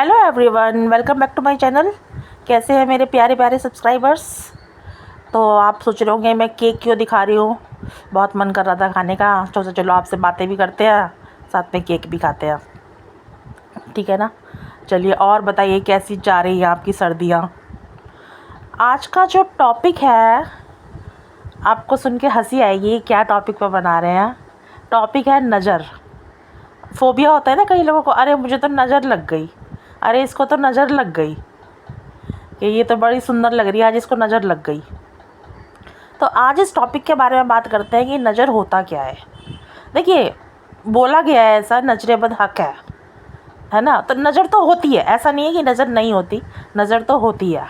Hello everyone, welcome back to my channel. कैसे हैं मेरे प्यारे प्यारे सब्सक्राइबर्स। तो आप सोच रहे होंगे मैं केक क्यों दिखा रही हूँ। बहुत मन कर रहा था खाने का, तो चलो आपसे बातें भी करते हैं, साथ में केक भी खाते हैं, ठीक है ना। चलिए और बताइए कैसी जा रही है आपकी सर्दियाँ। आज का जो टॉपिक है आपको सुन के हंसी आएगी, क्या टॉपिक पर बना रहे हैं। टॉपिक है नज़र। फोबिया होता है ना कई लोगों को, अरे मुझे तो नज़र लग गई, अरे इसको तो नज़र लग गई, कि ये तो बड़ी सुंदर लग रही है, आज इसको नज़र लग गई। तो आज इस टॉपिक के बारे में बात करते हैं कि नज़र होता क्या है। देखिए, बोला गया है ऐसा, नजरे बद हक है ना। तो नज़र तो होती है, ऐसा नहीं है कि नज़र नहीं होती, नज़र तो होती है।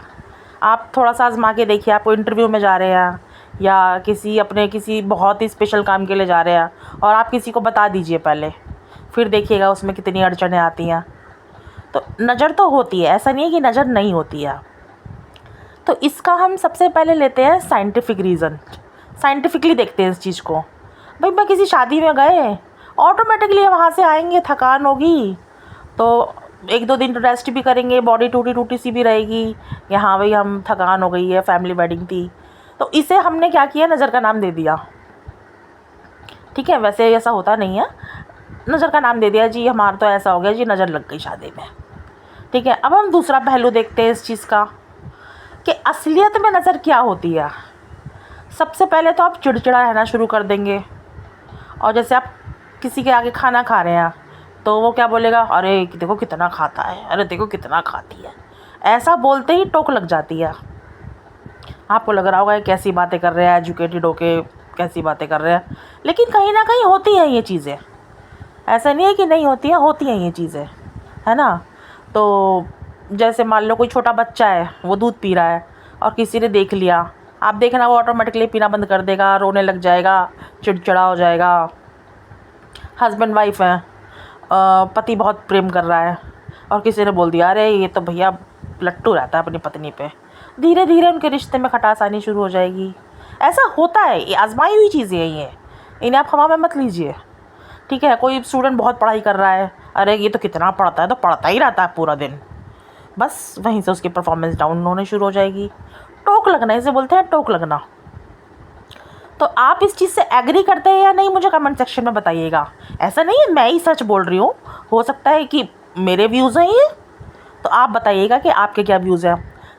आप थोड़ा सा आजमा के देखिए, आप इंटरव्यू में जा रहे हैं या किसी बहुत ही स्पेशल काम के लिए जा रहे हैं और आप किसी को बता दीजिए पहले, फिर देखिएगा उसमें कितनी अड़चनें आती हैं। तो नज़र तो होती है, ऐसा नहीं है कि नज़र नहीं होती है। तो इसका हम सबसे पहले लेते हैं साइंटिफिक रीज़न, साइंटिफिकली देखते हैं इस चीज़ को। भाई मैं किसी शादी में गए, ऑटोमेटिकली वहाँ से आएंगे, थकान होगी तो 1-2 दिन रेस्ट भी करेंगे, बॉडी टूटी टूटी सी भी रहेगी कि हाँ भाई हम थकान हो गई है, फैमिली वेडिंग थी। तो इसे हमने क्या किया, नज़र का नाम दे दिया, ठीक है। वैसे ऐसा होता नहीं है, नज़र का नाम दे दिया जी, हमारा तो ऐसा हो गया जी, नज़र लग गई शादी में, ठीक है। अब हम दूसरा पहलू देखते हैं इस चीज़ का कि असलियत में नज़र क्या होती है। सबसे पहले तो आप चिड़चिड़ा रहना शुरू कर देंगे, और जैसे आप किसी के आगे खाना खा रहे हैं तो वो क्या बोलेगा, अरे देखो कितना खाता है, अरे देखो कितना खाती है। ऐसा बोलते ही टोक लग जाती है। आपको लग रहा होगा ये कैसी बातें कर रहे हैं, एजुकेटेड होके कैसी बातें कर रहे हैं, लेकिन कहीं ना कहीं होती हैं ये चीज़ें। ऐसा नहीं है कि नहीं होती हैं ये चीज़ें, है ना। तो जैसे मान लो कोई छोटा बच्चा है, वो दूध पी रहा है और किसी ने देख लिया, आप देखना वो ऑटोमेटिकली पीना बंद कर देगा, रोने लग जाएगा, चिड़चिड़ा हो जाएगा। हस्बैंड वाइफ है, पति बहुत प्रेम कर रहा है और किसी ने बोल दिया, अरे ये तो भैया लट्टू रहता है अपनी पत्नी पे, धीरे धीरे उनके रिश्ते में खटास आनी शुरू हो जाएगी। ऐसा होता है, ये आजमाई हुई चीज़ें हैं ये, इन्हें आप हवा में मत लीजिए, ठीक है। कोई स्टूडेंट बहुत पढ़ाई कर रहा है, अरे ये तो कितना पढ़ता है, तो पढ़ता ही रहता है पूरा दिन, बस वहीं से उसकी परफॉर्मेंस डाउन होने शुरू हो जाएगी। टोक लगना, इसे बोलते हैं टोक लगना। तो आप इस चीज़ से एग्री करते हैं या नहीं, मुझे कमेंट सेक्शन में बताइएगा। ऐसा नहीं है मैं ही सच बोल रही हूँ, हो सकता है कि मेरे व्यूज़ हैं ये, तो आप बताइएगा कि आपके क्या व्यूज़ हैं,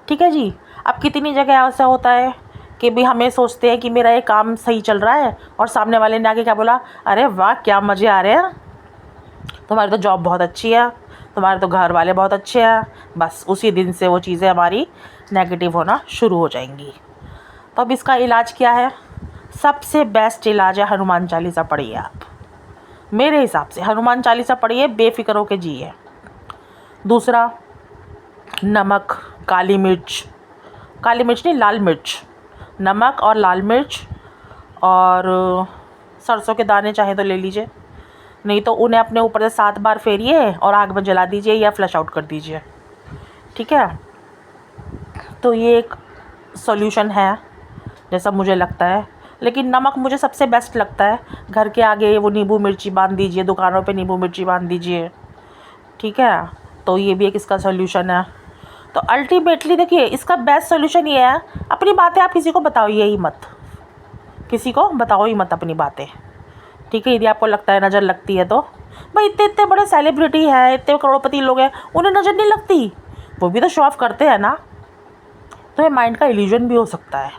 ठीक है जी। अब कितनी जगह ऐसा होता है कि भी हमें सोचते हैं कि मेरा ये काम सही चल रहा है और सामने वाले ने आके क्या बोला, अरे वाह क्या मज़े आ रहे हैं, तुम्हारी तो जॉब बहुत अच्छी है, तुम्हारे तो घर वाले बहुत अच्छे हैं। बस उसी दिन से वो चीज़ें हमारी नेगेटिव होना शुरू हो जाएंगी। तो अब इसका इलाज क्या है, सबसे बेस्ट इलाज है हनुमान चालीसा पढ़िए आप। मेरे हिसाब से हनुमान चालीसा पढ़िए, बेफिक्र होके जिए। दूसरा, नमक, काली मिर्च नहीं, लाल मिर्च, नमक और लाल मिर्च और सरसों के दाने चाहे तो ले लीजिए, नहीं तो उन्हें अपने ऊपर से 7 बार फेरिए और आग में जला दीजिए या फ्लश आउट कर दीजिए, ठीक है। तो ये एक सॉल्यूशन है जैसा मुझे लगता है, लेकिन नमक मुझे सबसे बेस्ट लगता है। घर के आगे वो नींबू मिर्ची बांध दीजिए, दुकानों पे नींबू मिर्ची बांध दीजिए, ठीक है। तो ये भी एक इसका सॉल्यूशन है। तो अल्टीमेटली देखिए, इसका बेस्ट सॉल्यूशन ये है, अपनी बातें आप किसी को बताइए ही मत, किसी को बताओ ही मत अपनी बातें, ठीक है। यदि आपको लगता है नज़र लगती है तो भाई इतने इतने बड़े सेलिब्रिटी हैं, इतने करोड़पति लोग हैं, उन्हें नज़र नहीं लगती, वो भी तो शो ऑफ करते हैं ना। तो ये माइंड का इल्यूजन भी हो सकता है,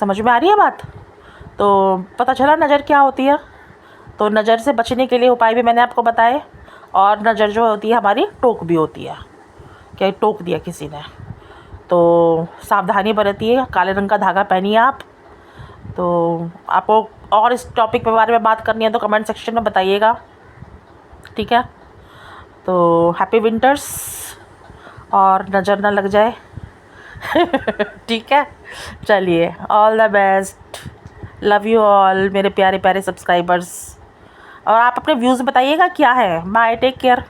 समझ में आ रही है बात। तो पता चला नज़र क्या होती है। तो नज़र से बचने के लिए उपाय भी मैंने आपको बताए, और नज़र जो होती है हमारी टोक भी होती है, क्या टोक दिया किसी ने तो सावधानी बरतिए, काले रंग का धागा पहनिए आप। तो आपको और इस टॉपिक के बारे में बात करनी है तो कमेंट सेक्शन में बताइएगा, ठीक है। तो हैप्पी विंटर्स, और नज़र ना लग जाए ठीक है। चलिए, all the best, love you all मेरे प्यारे प्यारे सब्सक्राइबर्स, और आप अपने व्यूज़ बताइएगा क्या है। Bye, take care.